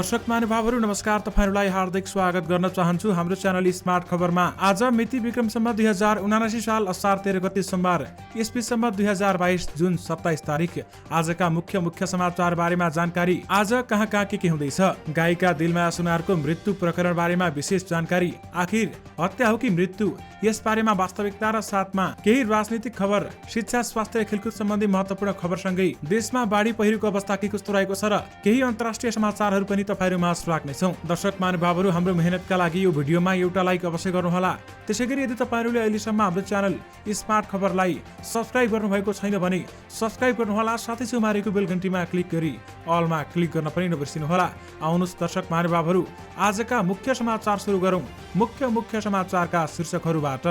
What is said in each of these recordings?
दर्शक महानुभावहरू नमस्कार, तपाईहरुलाई हार्दिक स्वागत गर्न चाहन्छु हाम्रो च्यानल स्मार्ट खबरमा। आज मिति विक्रम सम्वत 2079 साल असार 13 गते सोमबार, ईस्वी सम्वत 2022 जुन 27 तारिक। आजका मुख्य समाचार बारेमा जानकारी। आज कहाँ के हुँदैछ? गायिका दिलमाया सुनारको मृत्यु प्रकरण बारेमा विशेष जानकारी। आखिर हत्या हो कि मृत्यु? यस बारेमा वास्तविकता र साथमा केही राजनीतिक खबर, शिक्षा, स्वास्थ्य, खेलकुद सम्बन्धी महत्त्वपूर्ण खबरसँगै देशमा बाढी पहिरोको अवस्था के कस्तो रहेको छ र केही अन्तर्राष्ट्रिय समाचारहरू पनि तपाईहरुमा राख्नेछौं। दर्शक महानुभावहरू, हाम्रो मेहनतका लागि यो भिडियोमा एउटा लाइक अवश्य गर्नुहोला। त्यसैगरी यदि तपाईहरुले अहिलेसम्म हाम्रो च्यानल स्मार्ट खबरलाई सब्स्क्राइब गर्नुभएको छैन भने सब्स्क्राइब गर्नुहोला, साथै छेउमा रहेको बेल घण्टीमा क्लिक गरी अलमा क्लिक गर्न पनि नबिर्सिनुहोला। आउनुहोस् दर्शक महानुभावहरू, आजका मुख्य समाचार सुरु गरौं। मुख्य समाचारका शीर्षकहरूबाट।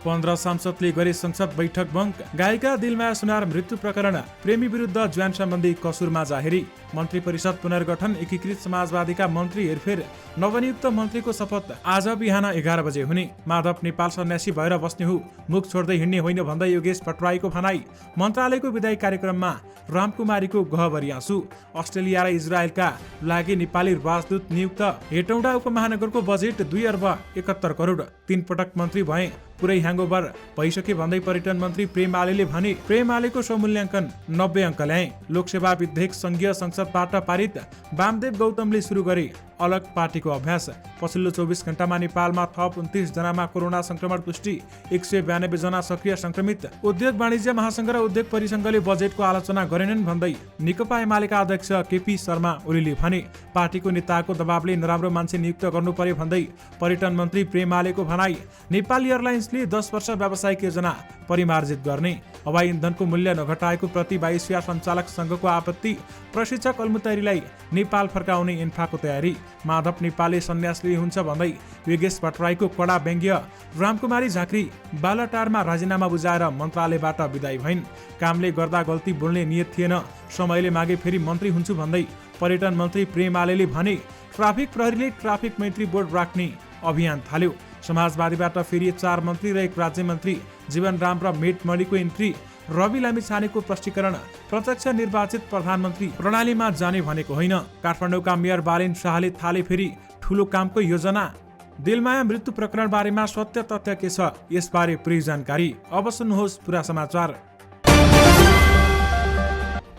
15 सांसदले गरे संसद बैठक भङ्ग। गायिका दिलमाया सुनार मृत्यु प्रकरण, प्रेमी विरुद्ध ज्वान सम्बन्धी कसुरमा जाहेरी। मन्त्री परिषद पुनर्गठन, एकीकृत समाजवादीका मन्त्री हेरफेर। नवनियुक्त मन्त्रीको शपथ आज बिहान 11 बजे हुने। माधव नेपाल सन्यासी भएर बस्ने हो, मुख छोड्दै हिँड्ने होइन भन्दै योगेश भट्टराईको भनाई। मन्त्रालयको विदाई कार्यक्रममा रामकुमारीको गहभरी आँसु। अस्ट्रेलिया र इजरायलका लागि नेपाली राजदूत नियुक्त। हेटौडा उपमहानगरको बजेट 2 अर्ब 71 करोड। 3 पटक मन्त्री भए, पुरै ह्याङओभर भइसके भन्दै पर्यटन मन्त्री प्रेम आलेले भने। प्रेम आलेको स्वमूल्याङ्कन 90 अङ्क ल्याए। लोकसेवा विधेयक संघीय संसदबाट पारित। वामदेव गौतमले सुरु गरे अलग पार्टीको अभ्यास। पछिल्लो 24 घण्टामा नेपालमा थप 29 जनामा कोरोना संक्रमण पुष्टि, 192 जना सक्रिय संक्रमित। उद्योग वाणिज्य महासंघ र उद्योग परिसंघले बजेटको आलोचना गरेनन् भन्दै नेकपा एमालेका अध्यक्ष केपी शर्मा ओलीले भने। पार्टीको नेताको दबावले नराम्रो मान्छे नियुक्त गर्नु पर्यो भन्दै पर्यटन मन्त्री प्रेम आलेको भनाई। नेपाल एयरलाइन्सले 10 वर्ष व्यावसायिक योजना परिमार्जित गर्ने। हवाई इन्धनको मूल्य नघटाएको प्रति वायुसेवा सञ्चालक संघको आपत्ति। प्रशिक्षक अल्मुतैरीलाई नेपाल फर्काउने इन्फ्राको तयारी। माधव नेपालले सन्यासले हुन्छ भन्दै योगेश भट्टराईको कडा व्यङ्ग्य। रामकुमारी झाँक्री बालटारमा राजीनामा बुझाएर मन्त्रालयबाट विदाई भइन्। कामले गर्दा गल्ती बोल्ने नियत थिएन, समयले मागे फेरि मन्त्री हुन्छु भन्दै पर्यटन मन्त्री प्रेम आलेले भने। ट्राफिक प्रहरीले ट्राफिक मैत्री बोर्ड राख्ने अभियान थाल्यो। समाजवादीबाट फेरि 4 मन्त्री र 1 राज्य मन्त्री। जीवन राम र मेट मणिको इन्ट्री। रवि लामिछानेको प्रष्टीकरण। प्रत्यक्ष निर्वाचित प्रधानमन्त्री प्रणालीमा जाने भनेको होइन। काठमाडौँका मेयर बालेन शाहले थाले फेरि ठूलो कामको योजना। दिलमाया मृत्यु प्रकरण बारेमा सत्य तथ्य के छ, यसबारे पूरै जानकारी। अब सुन्नुहोस् पुरा समाचार।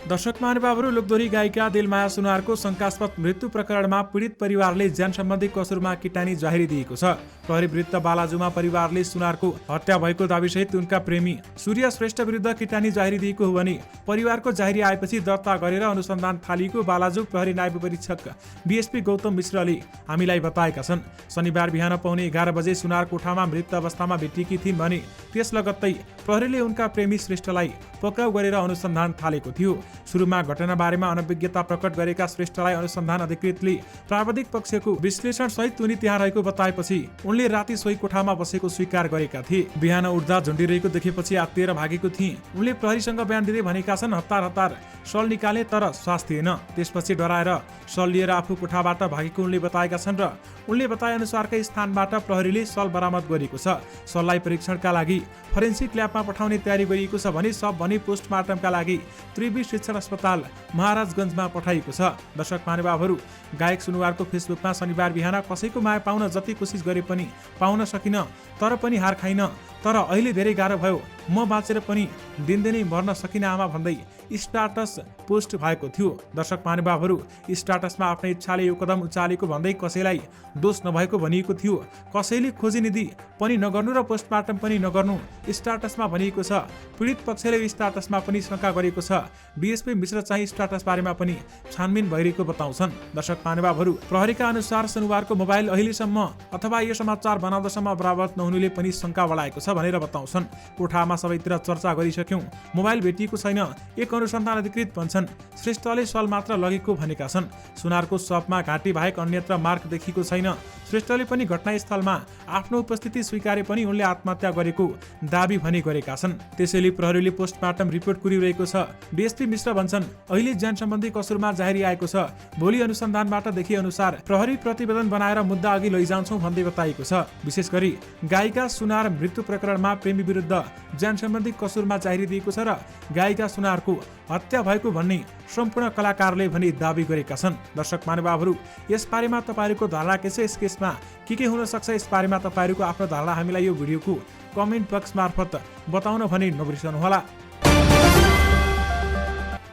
दर्शक महानुभावहरू, लोकदोरी गायिका दिलमाया सुनारको शंकास्पद मृत्यु प्रकरणमा पीडित परिवारले ज्यान सम्बन्धी कसुरमा किटानी जाहेरी दिएको छ। प्रहरी विरुद्ध बालाजुमा परिवारले सुनारको हत्या भएको दाबीसहित उनका प्रेमी सूर्य श्रेष्ठ विरुद्ध किटानी जाहेरी दिएको हो भने परिवारको जाहेरी आएपछि दर्ता गरेर अनुसन्धान थालिएको बालाजु प्रहरी नायब परीक्षक बीएसपी गौतम मिश्रले हामीलाई बताएका छन्। शनिबार बिहान पौने 11 बजे सुनार कोठामा मृत अवस्थामा भेटिएकी थिइन् भने त्यस लगत्तै प्रहरीले उनका प्रेमी श्रेष्ठलाई पक्राउ गरेर अनुसन्धान थालेको थियो। सुरुमा घटना बारेमा अनभिज्ञता प्रकट गरेका श्रेष्ठलाई अनुसन्धान अधिकृतले प्राविधिक पक्षको विश्लेषण सहित उनी त्यहाँ रहेको बताएपछि उनले राति सोही कोठामा बसेको स्वीकार गरेका थिए। बिहान उठ्दा झुन्डिरहेको देखेपछि आत्तिएर भागेको थिए। उनले प्रहरीसँग बयान दिँदै भनेका छन्, हतार सल निकाले तर श्वास थिएन। त्यसपछि डराएर सल लिएर आफू कोठाबाट भागेको उनले बताएका छन् र उनले बताए अनुसारकै स्थानबाट प्रहरीले सल बरामद गरेको छ। सललाई परीक्षणका लागि फोरेन्सिक ल्याबमा पठाउने तयारी गरिएको छ भने सब भने पोस्टमार्टमका लागि त्रिवी शिक्षण अस्पताल महाराजगञ्जमा पठाइएको छ। दर्शक महानुभावहरू, गायक सुनुवारको फेसबुकमा शनिबार बिहान कसैको माया पाउन जति कोसिस गरे पनि पाउन सकिन, तर पनि हार खाइन। तर अहिले धेरै गाह्रो भयो, म बाँचेर पनि दिनदिनै मर्न सकिन आमा भन्दै स्टाटस पोस्ट भएको थियो। दर्शक महानुभावहरू, स्टाटसमा आफ्नै इच्छाले यो कदम उचालेको भन्दै कसैलाई दोष नभएको भनिएको थियो। कसैले खोजीनिधि पनि नगर्नु र पोस्टमार्टम पनि नगर्नु स्टाटसमा भनिएको छ। पीडित पक्षले स्टाटसमा पनि शंका गरेको छ। बीएसपी मिश्र चाहिँ स्टाटस बारेमा पनि छानबिन भइरहेको बताउँछन्। दर्शक महानुभावहरू, प्रहरीका अनुसार सुनुवारको मोबाइल अहिलेसम्म अथवा यो समाचार बनाउँदासम्म बरामद नहुनुले पनि शंका बढाएको छ भनेर बताउँछन्। कोठामा सबैतिर चर्चा गरिसक्यौं, मोबाइल भेटिएको छैन, एक अनुसन्धान अधिकृत भन्छन्। श्रेष्ठले सल मात्र लगेको भनेका छन्। सुनारको शवमा घाँटी बाहेक अन्यत्र मार्क देखिएको छैन। श्रेष्ठले पनि घटनास्थलमा आफ्नो उपस्थिति स्वीकारे पनि उनले आत्महत्या गरेको दाबी भने गरेका छन्। त्यसैले प्रहरीले पोस्टमार्टम रिपोर्ट कुरिरहेको छ। बीएसपी मिश्र भन्छन्, अहिले ज्यान सम्बन्धी कसुरमा जाहेरी आएको छ। भोलि अनुसन्धानबाट देखिए अनुसार प्रहरी प्रतिवेदन बनाएर मुद्दा अघि लैजान्छौं भन्दै बताइएको छ। विशेष गरी गायिका सुनार मृत्यु प्रकरणमा प्रेमी विरुद्ध ज्यान सम्बन्धी कसुरमा जाहेरी दिएको छ र गायिका सुनारको हत्या भएको भन्ने सम्पूर्ण कलाकारले भनी दावी गरेका छन्। दर्शक महानुभावहरू, यस बारेमा तपाईँहरूको धारणा के छ? यस केसमा के हुन सक्छ? यस बारेमा तपाईँहरूको आफ्नो धारणा हामीलाई यो भिडियोको कमेन्ट बक्स मार्फत बताउन भनी नबिर्सनुहोला।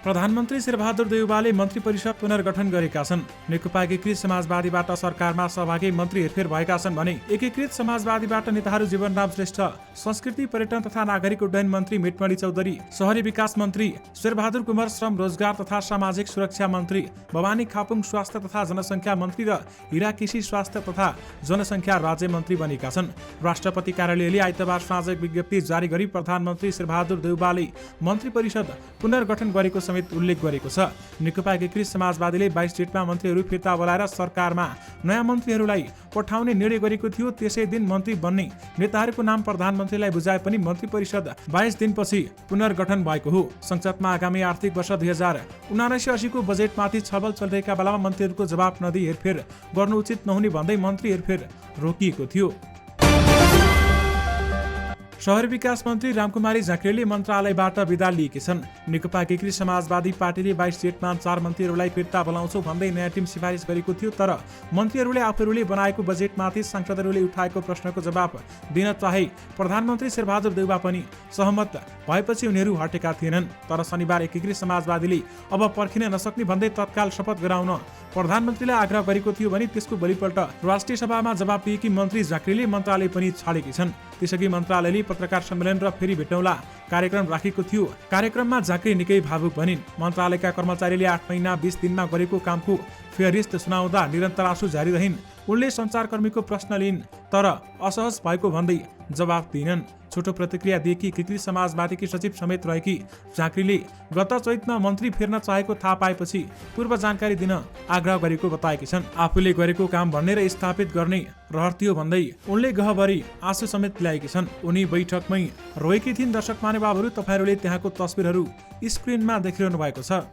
प्रधानमन्त्री शेरबहादुर देउवाले मन्त्री परिषद पुनर्गठन गरेका छन्। नेकपा एकीकृत समाजवादीबाट सरकारमा सहभागी मन्त्री हेरफेर भएका छन् भने एकीकृत समाजवादीबाट नेताहरू जीवनराम श्रेष्ठ, संस्कृति पर्यटन तथा नागरिक उड्डयन मन्त्री मितमणि चौधरी, शहरी विकास मन्त्री शेरबहादुर कुमार, श्रम रोजगार तथा सामाजिक सुरक्षा मन्त्री भवानी खापुङ, स्वास्थ्य तथा जनसङ्ख्या मन्त्री र हिरा केसी स्वास्थ्य तथा जनसङ्ख्या राज्य मन्त्री बनेका छन्। राष्ट्रपति कार्यालयले आइतबार साँझ विज्ञप्ति जारी गरी प्रधानमन्त्री शेरबहादुर देउवाले मन्त्री परिषद पुनर्गठन गरेको समेत उल्लेख गरेको छ। नेकपा एकीकृत समाजवादीले 22 डेटमा मन्त्रीहरू फिर्ता बोलाएर सरकारमा नयाँ मन्त्रीहरूलाई पठाउने निर्णय गरेको थियो। त्यसै दिन मन्त्री बन्ने नेताहरूको नाम प्रधानमन्त्रीलाई बुझाए पनि मन्त्री परिषद 22 दिनपछि पुनर्गठन भएको हो। संसदमा आगामी आर्थिक वर्ष 2079-80 को बजेटमाथि छलफल चलिरहेका बेलामा मन्त्रीहरूको जवाफ नदिई हेरफेर गर्नु उचित नहुने भन्दै मन्त्री हेरफेर रोकिएको थियो। शहरी विकास मन्त्री रामकुमारी झाँक्रीले मन्त्रालयबाट विदा लिएकी छन्। नेकपा एकीकृत समाजवादी पार्टीले 22 डेटमा 4 मन्त्रीहरूलाई फिर्ता बोलाउँछौ भन्दै नयाँ टिम सिफारिस गरेको थियो, तर मन्त्रीहरूले आफूहरूले बनाएको बजेटमाथि सांसदहरूले उठाएको प्रश्नको जवाफ दिन चाहे प्रधानमन्त्री शेरबहादुर देउवा पनि सहमत भएपछि उनीहरू हटेका थिएनन्। तर शनिबार एकीकृत समाजवादीले अब पर्खिन नसक्ने भन्दै तत्काल शपथ गराउन प्रधानमन्त्रीलाई आग्रह गरेको थियो भने त्यसको भोलिपल्ट राष्ट्रिय सभामा जवाफ दिएकी मन्त्री झाँक्रीले मन्त्रालय पनि छाडेकी छन्। त्यसअघि मन्त्रालयले पत्रकार सम्मेलन र फेरि भेटौँला कार्यक्रम राखेको थियो। कार्यक्रममा झाँक्री निकै भावुक भनिन्। मन्त्रालयका कर्मचारीले 8 महिना 20 दिनमा गरेको कामको फेरिस्त सुनाउँदा निरन्तर आँसु जारी रहिन्। उनले सञ्चारकर्मीको प्रश्न लिइन् तर असहज भएको भन्दै जवाफ दिइनन्। छोटो प्रतिक्रिया दिएकी एकीकृत समाजवादीकी सचिव समेत रहेकी झाँक्रीले गत चैतमा मन्त्री फेर्न चाहेको थाहा पाएपछि पूर्व जानकारी दिन आग्रह गरेको बताएकी छन्। आफूले गरेको काम भन्ने र स्थापित गर्ने रहर थियो भन्दै उनले गहभरि आँसु समेत ल्याएकी छन्। उनी बैठकमै रोएकी थिइन्। दर्शक महानुभावहरू, तपाईहरूले त्यहाँको तस्बिरहरू स्क्रिनमा देखिरहनु भएको छ।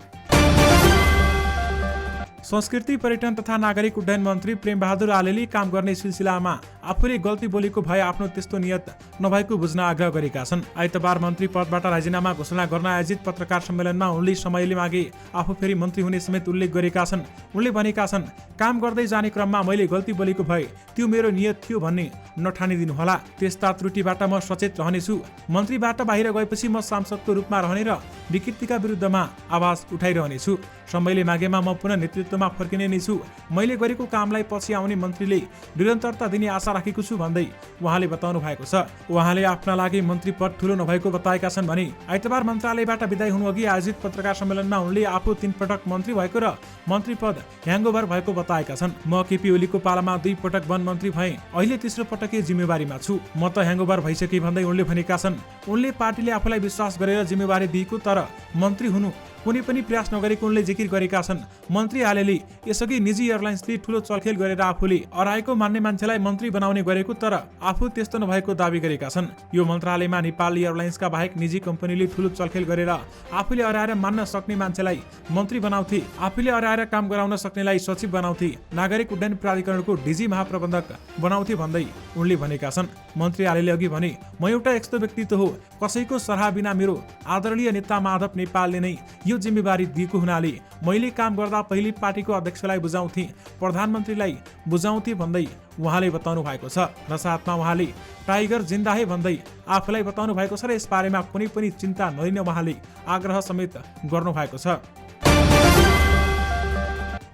संस्कृति पर्यटन तथा नागरिक उड्डयन मन्त्री प्रेमबहादुर आलेले काम गर्ने सिलसिलामा आफूले गल्ती बोलेको भए आफ्नो त्यस्तो नियत नभएको बुझ्न आग्रह गरेका छन्। आइतबार मन्त्री पदबाट राजीनामा घोषणा गर्न आयोजित पत्रकार सम्मेलनमा उनले समयले मागे आफू फेरि मन्त्री हुने समेत उल्लेख गरेका छन्। उनले भनेका छन्, काम गर्दै जाने क्रममा मैले गल्ती बोलेको भए त्यो मेरो नियत थियो भन्ने नठानिदिनुहोला। त्यस्ता त्रुटिबाट म सचेत रहनेछु। मन्त्रीबाट बाहिर गएपछि म सांसदको रूपमा रहने र विकृतिका विरुद्धमा आवाज उठाइरहनेछु। समयले मागेमा म पुनः नेतृत्वमा फर्किने नै छु। मैले गरेको कामलाई पछि आउने मन्त्रीले निरन्तरता दिने आशा राखेको छु भन्दै उहाँले बताउनु भएको छ। उहाँले आफ्ना लागि मन्त्री पद ठुलो नभएको बताएका छन् भने आइतबार मन्त्रालयबाट विदाई हुनुअघि आयोजित पत्रकार सम्मेलनमा उनले आफू 3 पटक मन्त्री भएको र मन्त्री पद ह्याङ्गओभर भएको बताएका छन्। म केपी ओलीको पालामा 2 पटक वन मन्त्री भएँ, अहिले तेस्रो पटकै जिम्मेवारीमा छु। म त ह्याङ्गओभर भइसके भन्दै उनले भनेका छन्। उनले पार्टीले आफूलाई विश्वास गरेर जिम्मेवारी दिएको तर मन्त्री हुनु कुनै पनि प्रयास नगरेको उनले जिकिर गरेका छन्। मन्त्री आलेले यसअघि निजी एयरलाइन्सले ठुलो चलखेल गरेर आफूले अराएको मान्ने मान्छेलाई मन्त्री बनाउने गरेको तर आफू त्यस्तो नभएको दावी गरेका छन्। यो मन्त्रालयमा नेपाली एयरलाइन्सका बाहेक निजी कम्पनीले ठुलो चलखेल गरेर आफूले अराएर मान्न सक्ने मान्छेलाई मन्त्री बनाउँथे, आफूले अराएर काम गराउन सक्नेलाई सचिव बनाउँथे, नागरिक उड्डयन प्राधिकरणको डिजी महाप्रबन्धक बनाउँथे भन्दै उनले भनेका छन्। मन्त्री आलेले अघि भने, म एउटा यस्तो व्यक्तित्व हो, कसैको सराह बिना मेरो आदरणीय नेता माधव नेपालले नै यो जिम्मेवारी दिएको हुनाले मैले काम गर्दा पहिले पार्टीको अध्यक्षलाई बुझाउँथे, प्रधानमन्त्रीलाई बुझाउँथे भन्दै उहाँले बताउनु भएको छ। र साथमा उहाँले टाइगर जिन्दा है भन्दै आफूलाई बताउनु भएको छ र यस बारेमा कुनै पनि चिन्ता नलिन उहाँले आग्रह समेत गर्नु भएको छ।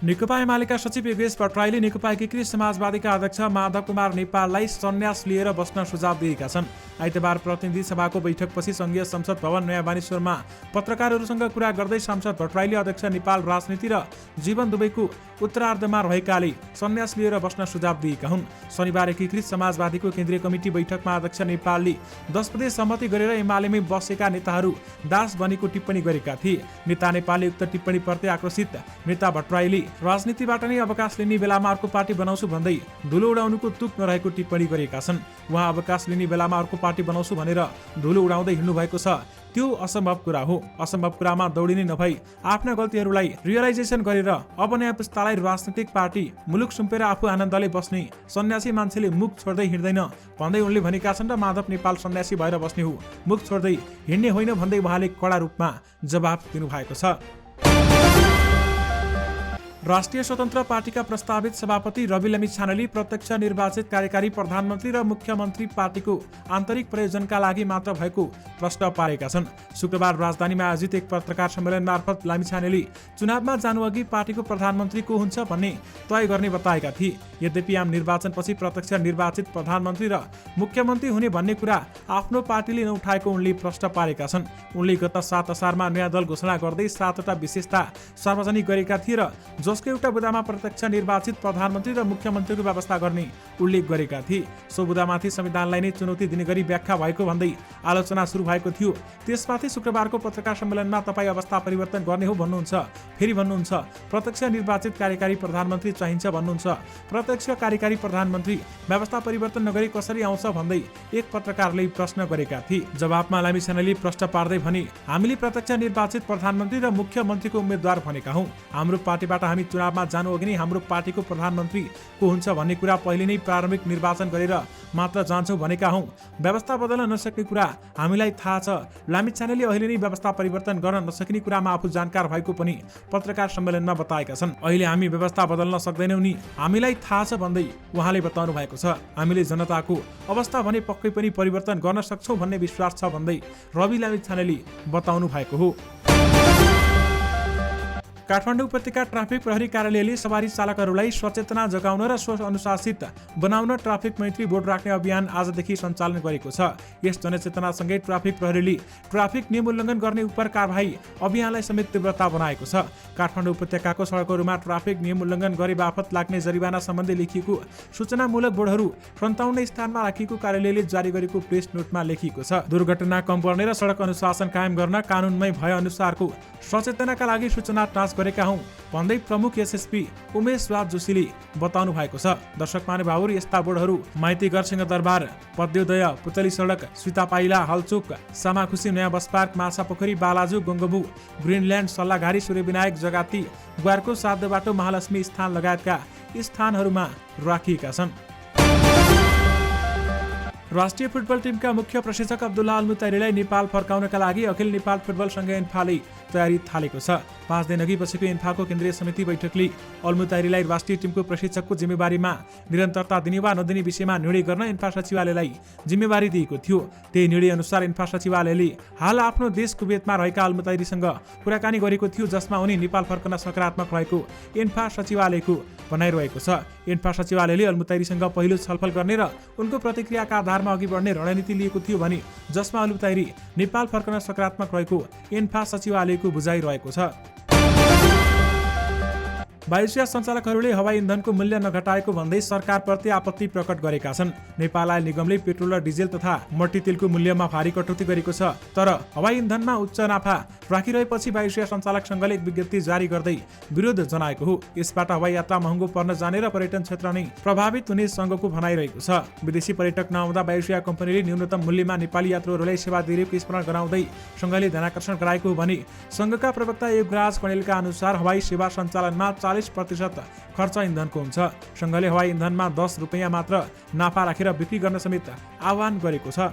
नेकपा एमालेका सचिव योगेश भट्टराईले नेकपा एकीकृत समाजवादीका अध्यक्ष माधव कुमार नेपाललाई सन्यास लिएर बस्न सुझाव दिएका छन्। आइतबार प्रतिनिधि सभाको बैठकपछि संघीय संसद भवन नयाँ बानेश्वरमा पत्रकारहरूसँग कुरा गर्दै सांसद भट्टराईले अध्यक्ष नेपाल राजनीति र जीवन दुवैको उत्तरार्धमा रहेकाले सन्यास लिएर बस्न सुझाव दिएका हुन्। शनिबार एकीकृत समाजवादीको केन्द्रीय कमिटी बैठकमा अध्यक्ष नेपालले 10 प्रदेश सहमति गरेर एमालेमै बसेका नेताहरू दास बनेको टिप्पणी गरेका थिए। नेता नेपालले उक्त टिप्पणीप्रति आक्रोशित नेता भट्टराईले राजनीतिबाट नै अवकाश लिने बेलामा अर्को पार्टी बनाउँछु भन्दै धुलो उडाउनुको तुक नरहेको टिप्पणी गरेका छन्। उहाँ अवकाश लिने बेलामा अर्को पार्टी बनाउँछु भनेर धुलो उडाउँदै हिँड्नु भएको छ त्यो असम्भव कुरा हो। असम्भव कुरामा दौडिने नभई आफ्ना गल्तीहरूलाई रियलाइजेसन गरेर अब नयाँ पुस्तालाई राजनीतिक पार्टी मुलुक सुम्पेर आफू आनन्दले बस्ने सन्यासी मान्छेले मुख छोड्दै हिँड्दैन भन्दै उनले भनेका छन् र माधव नेपाल सन्यासी भएर बस्ने हो, मुख छोड्दै हिँड्ने होइन भन्दै उहाँले कडा रूपमा जवाफ दिनुभएको छ। राष्ट्रिय स्वतन्त्र पार्टीका प्रस्तावित सभापति रवि लामिछानेले प्रत्यक्ष निर्वाचित कार्यकारी प्रधानमन्त्री र मुख्यमन्त्री पार्टीको आन्तरिक प्रयोजनका लागि मात्र भएको प्रश्न पारेका छन्। शुक्रबार राजधानीमा आयोजित एक पत्रकार सम्मेलन मार्फत लामिछानेले चुनावमा जानुअघि पार्टीको प्रधानमन्त्री को हुन्छ भन्ने तय गर्ने बताएका थिए। यद्यपि आम निर्वाचनपछि प्रत्यक्ष निर्वाचित प्रधानमन्त्री र मुख्यमन्त्री हुने भन्ने कुरा आफ्नो पार्टीले नउठाएको उनले प्रश्न पारेका छन्। उनले गत 7 असारमा नयाँ दल घोषणा गर्दै 7वटा विशेषता सार्वजनिक गरेका थिए र जसको एउटा बुदामा प्रत्यक्ष निर्वाचित प्रधानमन्त्री र मुख्यमन्त्रीको व्यवस्था गर्ने उल्लेख गरेका थिए। सो बुदामाथि संविधानलाई नै चुनौती दिने गरी व्याख्या भएको भन्दै आलोचना सुरु भएको थियो। त्यसमाथि शुक्रबारको पत्रकार सम्मेलनमा तपाईँ अवस्था परिवर्तन गर्ने हो भन्नुहुन्छ, फेरि भन्नुहुन्छ प्रत्यक्ष निर्वाचित कार्यकारी प्रधानमन्त्री चाहिन्छ भन्नुहुन्छ, प्रत्यक्ष कार्यकारी प्रधानमन्त्री व्यवस्था परिवर्तन नगरी कसरी आउँछ भन्दै एक पत्रकारले प्रश्न गरेका थिए। जवाफमा लामिछानेले प्रश्न पार्दै भने हामीले प्रत्यक्ष निर्वाचित प्रधानमन्त्री र मुख्यमन्त्रीको उम्मेद्वार भनेका हौं। हाम्रो पार्टीबाट हामी चुनावमा जानु अघि नै हाम्रो पार्टीको प्रधानमन्त्री को हुन्छ भन्ने कुरा पहिले नै प्रारम्भिक निर्वाचन गरेर मात्र जान्छौं भनेका हौं। व्यवस्था बदल्न नसक्ने कुरा हामीलाई थाहा छ। लामिछानेले अहिले नै व्यवस्था परिवर्तन गर्न नसक्ने कुरामा आफू जानकार भएको पनि पत्रकार सम्मेलनमा बताएका छन्। अहिले हामी व्यवस्था बदल्न सक्दैनौं नि, हामीलाई थाहा छ भन्दै उहाँले बताउनु भएको छ। हामीले जनताको अवस्था भने पक्कै पनि परिवर्तन गर्न सक्छौं भन्ने विश्वास छ भन्दै रवि लामिछानेले बताउनु भएको हो। काठमाडौँ उपत्यका ट्राफिक प्रहरी कार्यालयले सवारी चालकहरूलाई सचेतना जगाउन र अनुशासित बनाउन ट्राफिक मैत्री बोर्ड राख्ने अभियान आजदेखि सञ्चालन गरेको छ। यस जनचेतनासँगै ट्राफिक प्रहरीले ट्राफिक नियम उल्लङ्घन गर्ने उपर कारबाही अभियानलाई समेत तीव्रता बनाएको छ। काठमाडौँ उपत्यकाको सडकहरूमा ट्राफिक नियम उल्लङ्घन गरे बापत लाग्ने जरिवाना सम्बन्धी लेखिएको सूचनामूलक बोर्डहरू 57 स्थानमा राखिएको कार्यालयले जारी गरेको प्रेस नोटमा लेखिएको छ। दुर्घटना कम गर्ने र सडक अनुशासन कायम गर्न कानुनमै भए अनुसारको सचेतनाका लागि सूचना टाँच गरेका हौं भन्दै प्रमुख एसएसपी उमेश राज जोशीले बताउनु भएको छ। दर्शक महानुभावहरू, यस्ता बोर्डहरू माइती गरसिंह दरबार, पद्योदय, पुतली सडक, सीतापाइला, हलचोक, सामाखुसी, नयाँ bus park, माछापोखरी, Balaju, गङ्गबु, Greenland, सल्लाघारी, Suryabinayak, जगाती, Gwarko, साध्य बाटो, महालक्ष्मी स्थान लगायतका स्थानहरूमा राखिएका छन्। राष्ट्रिय फुटबल टिमका मुख्य प्रशिक्षक अब्दुल्ला अलमुतैरीलाई नेपाल फर्काउनका लागि अखिल नेपाल फुटबल संघ इन्फाले तयारी थालेको छ। 5 दिन अघि बसेको इन्फाको केन्द्रीय समिति बैठकले अलमुतैरीलाई राष्ट्रिय टिमको प्रशिक्षकको जिम्मेवारीमा निरन्तरता दिने वा नदिने विषयमा निर्णय गर्न इन्फा सचिवालयलाई जिम्मेवारी दिएको थियो। त्यही निर्णय अनुसार इन्फा सचिवालयले हाल आफ्नो देश कुवेतमा रहेका अलमुतैरीसँग कुराकानी गरेको थियो, जसमा उनी नेपाल फर्कन सकारात्मक रहेको इन्फा सचिवालयको भनाइरहेको छ। इन्फा सचिवालयले अलमुतैरीसँग पहिलो छलफल गर्ने र उनको प्रतिक्रियाका आधारमा अघि बढ्ने रणनीति लिएको थियो भने जसमा अलमुतैरी नेपाल फर्कन सकारात्मक रहेको इन्फा सचिवालयको बुझाइरहेको छ। वायुसेना सञ्चालकहरूले हवाई इन्धनको मूल्य नघटाएको भन्दै सरकारप्रति आपत्ति प्रकट गरेका छन्। नेपाल आयल निगमले पेट्रोल र डिजेल तथा मट्टीतेलको मूल्यमा भारी कटौती गरेको छ, तर हवाई इन्धनमा उच्च नाफा राखिरहेपछि वायुसेना सञ्चालक संघले एक विज्ञप्ति जारी गर्दै विरोध जनाएको हो। यसबाट हवाई यात्रा महँगो पर्न जाने र पर्यटन क्षेत्र नै प्रभावित हुने संघको भनाइरहेको छ। विदेशी पर्यटक नआउँदा वायुसेना कम्पनीले न्यूनतम मूल्यमा नेपाली यात्रुहरूलाई सेवा दिएको स्मरण गराउँदै संघले ध्यानाकर्षण गराएको हो भने संघका प्रवक्ता युवराज कणेलका अनुसार हवाई सेवा सञ्चालनमा 40% खर्च इन्धनको हुन्छ। संघले हवाई इन्धनमा 10 रुपैयाँ मात्र नाफा राखेर बिक्री गर्न समेत आह्वान गरेको छ।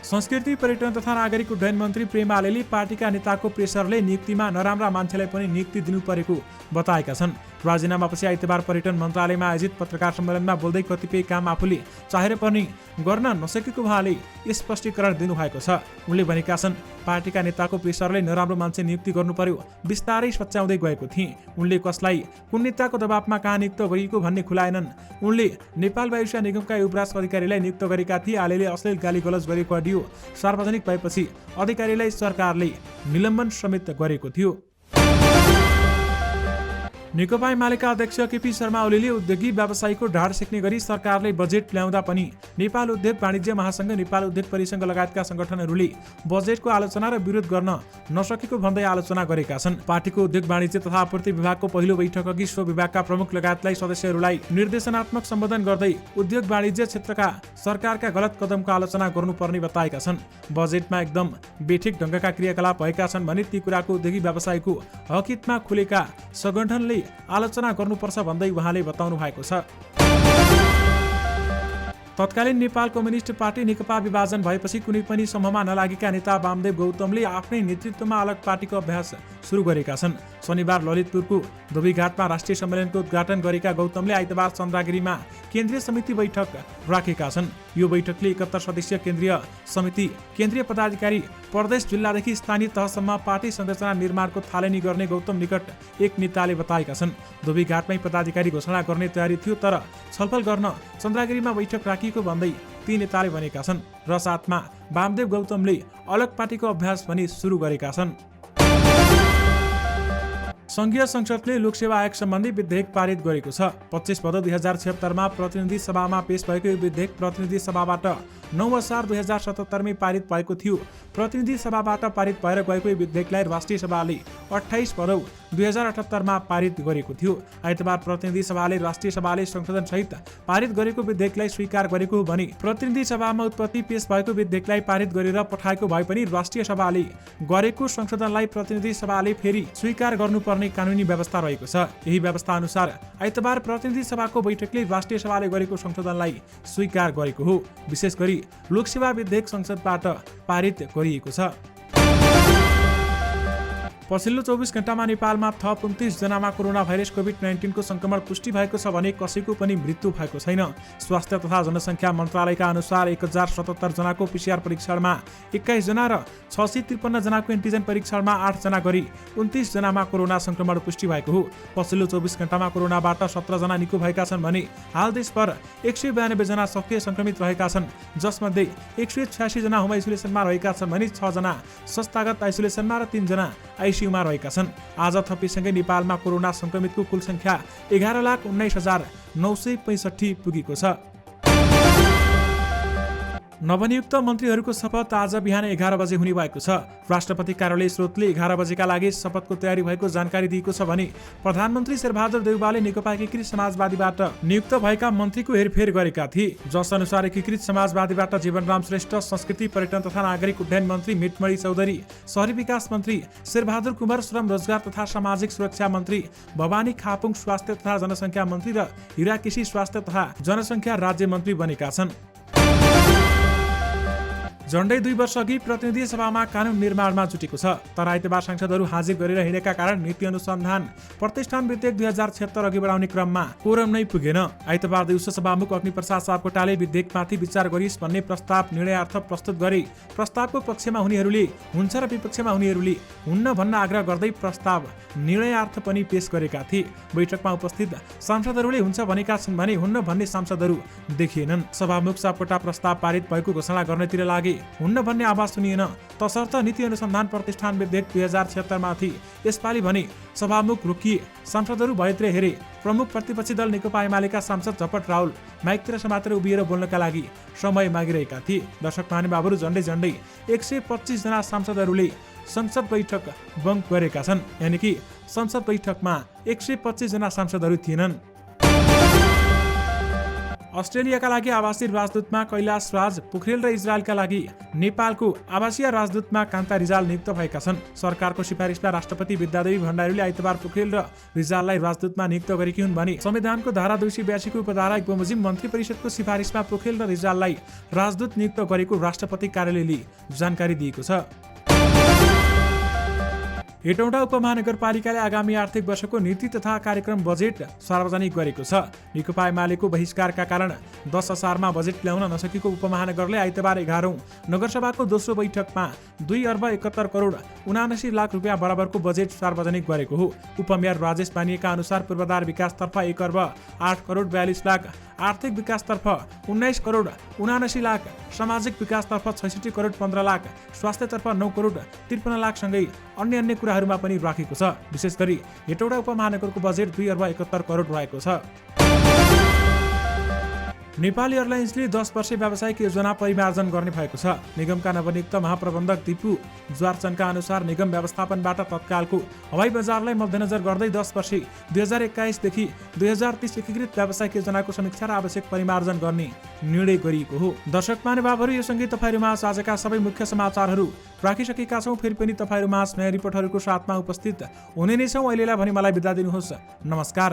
संस्कृति, पर्यटन तथा नागरिक उड्डयन मन्त्री प्रेम आलेले पार्टीका नेताको प्रेसरले नियुक्तिमा नराम्रा मान्छेलाई पनि नियुक्ति दिनु परेको बताएका छन्। राजीनामापछि आइतबार पर्यटन मन्त्रालयमा आयोजित पत्रकार सम्मेलनमा बोल्दै कतिपय काम आफूले चाहेर पनि गर्न नसकेको उहाँले स्पष्टीकरण दिनुभएको छ। उनले भनेका छन्, पार्टीका नेताको प्रेसरले नराम्रो मान्छे नियुक्ति गर्नु पर्यो, बिस्तारै सच्याउँदै गएको थिए। उनले कसलाई कुन नेताको दबावमा कहाँ नियुक्त गरिएको भन्ने खुलाएनन्। उनले नेपाल वायुसेना निगमका युवराज अधिकारीलाई नियुक्त गरेका थिए। आलेले अश्लील गालीगलौज गरेको अडियो सार्वजनिक भएपछि अधिकारीलाई सरकारले निलम्बन समेत गरेको थियो। नेकपा एमालेका अध्यक्ष केपी शर्मा ओलीले उद्योगी व्यवसायीको ढाड सेक्ने गरी सरकारले बजेट ल्याउँदा पनि नेपाल उद्योग वाणिज्य महासंघ, नेपाल उद्योग परिसंघ लगायतका संगठनहरूले बजेटको आलोचना र विरोध गर्न नसकेको भन्दै आलोचना गरेका छन्। पार्टीको उद्योग वाणिज्य तथा आपूर्ति विभागको पहिलो बैठक अघि सो विभागका प्रमुख लगायतलाई सदस्यहरूलाई निर्देशनात्मक सम्बोधन गर्दै उद्योग वाणिज्य क्षेत्रका सरकारका गलत कदमको आलोचना गर्नुपर्ने बताएका छन्। बजेटमा एकदम बेठिक ढंगका क्रियाकलाप भएका छन् भने ती कुराको उद्योगी व्यवसायको हकहितमा खुलेका संगठनले आलोचना गर्नुपर्छ भन्दै उहाँले बताउनु भएको छ। तत्कालीन नेपाल कम्युनिस्ट पार्टी नेकपा विभाजन भएपछि कुनै पनि समूहमा नलागेका नेता वामदेव गौतमले आफ्नै नेतृत्वमा अलग पार्टीको अभ्यास सुरु गरेका छन्। शनिबार ललितपुरको धोबीघाटमा राष्ट्रिय सम्मेलनको उद्घाटन गरेका गौतमले आइतबार चन्द्रागिरीमा केन्द्रीय समिति बैठक राखेका छन्। यो बैठकले 71 सदस्यीय केन्द्रीय समिति, केन्द्रीय पदाधिकारी, प्रदेश जिल्लादेखि स्थानीय तहसम्म पार्टी संरचना निर्माणको थालनी गर्ने गौतम निकट एक नेताले बताएका छन्। धोबीघाटमै पदाधिकारी घोषणा गर्ने तयारी थियो, तर छलफल गर्न चन्द्रागिरीमा बैठक राखिएको भन्दै ती नेताले भनेका छन् र साथमा वामदेव गौतमले अलग पार्टीको अभ्यास पनि सुरु गरेका छन्। संघीय संसदले लोकसेवा आयोग सम्बन्धी विधेयक पारित गरेको छ। 25 भदौ 2076 मा प्रतिनिधि सभामा पेश भएको यो विधेयक प्रतिनिधि सभाबाट 9 असार 2077 मै पारित भएको थियो। प्रतिनिधि सभाबाट पारित भएर गएको यो विधेयकलाई राष्ट्रिय सभाले 28 भदौ 2078 मा पारित गरेको थियो। आइतबार प्रतिनिधि सभाले राष्ट्रिय सभाले संशोधन सहित पारित गरेको विधेयकलाई स्वीकार गरेको हो भने प्रतिनिधि सभामा उत्पत्ति पेश भएको विधेयकलाई पारित गरेर पठाएको भए पनि राष्ट्रिय सभाले गरेको संशोधनलाई प्रतिनिधि सभाले फेरि स्वीकार गर्नुपर्ने कानुनी व्यवस्था रहेको छ। यही व्यवस्था अनुसार आइतबार प्रतिनिधि सभाको बैठकले राष्ट्रिय सभाले गरेको संशोधनलाई स्वीकार गरेको हो। विशेष गरी लोकसेवा विधेयक संसदबाट पारित गरिएको छ। पछिल्लो 24 घण्टामा नेपालमा थप 29 जनामा कोरोना भाइरस कोभिड-19 को संक्रमण पुष्टि भएको छ भने कसैको पनि मृत्यु भएको छैन। स्वास्थ्य तथा जनसङ्ख्या मन्त्रालयका अनुसार 1077 जनाको पीसीआर परीक्षणमा 21 जना र 653 जनाको एन्टिजन परीक्षणमा 8 जना गरी 29 जनामा कोरोना संक्रमण पुष्टि भएको हो। पछिल्लो 24 घण्टामा कोरोनाबाट 17 जना निको भएका छन् भने हाल देशभर 192 जना सक्रिय संक्रमित रहेका छन्, जसमध्ये 186 जना होम आइसोलेसनमा रहेका छन् भने 6 जना संस्थागत आइसोलेसनमा र 3 जना आइसियुमा रहेका छन्। आज थपिसँगै नेपालमा कोरोना संक्रमितको कुल संख्या 11,19,965 पुगेको छ। नवनियुक्त मन्त्रीहरूको शपथ आज बिहान 11 बजे हुने भएको छ। राष्ट्रपति कार्यालय स्रोतले 11 बजेका लागि शपथको तयारी भएको जानकारी दिएको छ भने प्रधानमन्त्री शेरबहादुर देउवाले नेकपा एकीकृत समाजवादीबाट नियुक्त भएका मन्त्रीको हेरफेर गरेका थिए। जस अनुसार एकीकृत समाजवादीबाट जीवनराम श्रेष्ठ, संस्कृति पर्यटन तथा नागरिक उड्डयन मन्त्री मितमणि चौधरी, शहरी विकास मन्त्री शेरबहादुर कुमार, श्रम रोजगार तथा सामाजिक सुरक्षा मन्त्री भवानी खापुङ, स्वास्थ्य तथा जनसङ्ख्या मन्त्री र हिरा केसी स्वास्थ्य तथा जनसङ्ख्या राज्य मन्त्री बनेका छन्। झण्डै 2 वर्ष अघि प्रतिनिधि सभामा कानुन निर्माणमा जुटेको छ, तर आइतबार सांसदहरू हाजिर गरेर हिँडेका कारण नीति अनुसन्धान प्रतिष्ठान विधेयक 2076 अघि बढाउने क्रममा कोरम नै पुगेन। आइतबार दिउँसो सभामुख अग्निप्रसाद सापकोटाले विधेयकमाथि विचार गरिस् भन्ने प्रस्ताव निर्णयार्थ प्रस्तुत गरे। प्रस्तावको पक्षमा हुनेहरूले हुन्छ र विपक्षमा हुनेहरूले हुन्न भन्न आग्रह गर्दै प्रस्ताव निर्णयार्थ पनि पेश गरेका थिए। बैठकमा उपस्थित सांसदहरूले हुन्छ भनेका छन् भने हुन्न भन्ने सांसदहरू देखिएनन्। सभामुख सापकोटा प्रस्ताव पारित भएको घोषणा गर्नेतिर लागे, हुन्न भन्ने आवाज सुनिएन। तसर्थ नीति अनुसन्धान प्रतिष्ठान विधेयक 2076 माथि यसपालि भने सभामुख रोकिए। सांसदहरू भएतिर हेरे। प्रमुख प्रतिपक्षी दल नेकपा एमालेका सांसद झपट राहुल माइकतिर समातेर उभिएर बोल्नका लागि समय मागिरहेका थिए। दर्शक महानुभावहरू झण्डै 125 जना सांसदहरूले संसद बैठक बङ्क गरेका छन्, यानि कि संसद बैठकमा 125 जना सांसदहरू थिएनन्। अस्ट्रेलियाका लागि आवासीय राजदूतमा कैलाश राज पोखरेल र इजरायलका लागि नेपालको आवासीय राजदूतमा कान्ता रिजाल नियुक्त भएका छन्। सरकारको सिफारिसमा राष्ट्रपति विद्यादेवी भण्डारीले आइतबार पोखरेल र रिजाललाई राजदूतमा नियुक्त गरेकी हुन् भने संविधानको धारा 282 को उपधारा 1 बमोजिम मन्त्री परिषदको सिफारिसमा पोखरेल र रिजाललाई राजदूत नियुक्त गरेको राष्ट्रपति कार्यालयले जानकारी दिएको छ। हेटौँडा उपमहानगरपालिकाले आगामी आर्थिक वर्षको नीति तथा कार्यक्रम बजेट सार्वजनिक गरेको छ। नेकपा एमालेको बहिष्कारका कारण 10 असारमा बजेट ल्याउन नसकेको उपमहानगरले आइतबार 11औं नगरसभाको दोस्रो बैठकमा 2 अर्ब 71 करोड 79 लाख रुपियाँ बराबरको बजेट सार्वजनिक गरेको हो। उपमेयर राजेश बानिएका अनुसार पूर्वाधार विकासतर्फ 1 अर्ब 8 करोड 42 लाख, आर्थिक विकासतर्फ 19 करोड 79 लाख, सामाजिक विकासतर्फ 66 करोड 15 लाख, स्वास्थ्यतर्फ 9 करोड 53 लाख सँगै अन्य कुरा क्षेत्रहरूमा पनि राखेको छ। विशेष गरी हेटौडा उपमहानगरको बजेट 2 अर्ब 71 करोड रहेको छ। नेपाल एयरलाइन्सले 10 वर्षे व्यावसायिक योजना परिमार्जन गर्ने भएको छ। निगमका नवनियुक्त महाप्रबन्धक दिपु ज्वारचनका अनुसार निगम व्यवस्थापनबाट तत्कालको हवाई बजारलाई मध्यनजर गर्दै 10 वर्षे 2021 देखि 2030 एकीकृत व्यावसायिक योजनाको समीक्षा र आवश्यक परिमार्जन गर्ने निर्णय गरिएको हो। दर्शक महानुभावहरू, यो सँगै तपाईँहरूमा आजका सबै मुख्य समाचारहरू राखिसकेका छौँ। फेरि पनि तपाईँहरूमा नयाँ रिपोर्टहरूको साथमा उपस्थित हुने नै छौँ। अहिलेलाई भने मलाई बिदा दिनुहोस्। नमस्कार।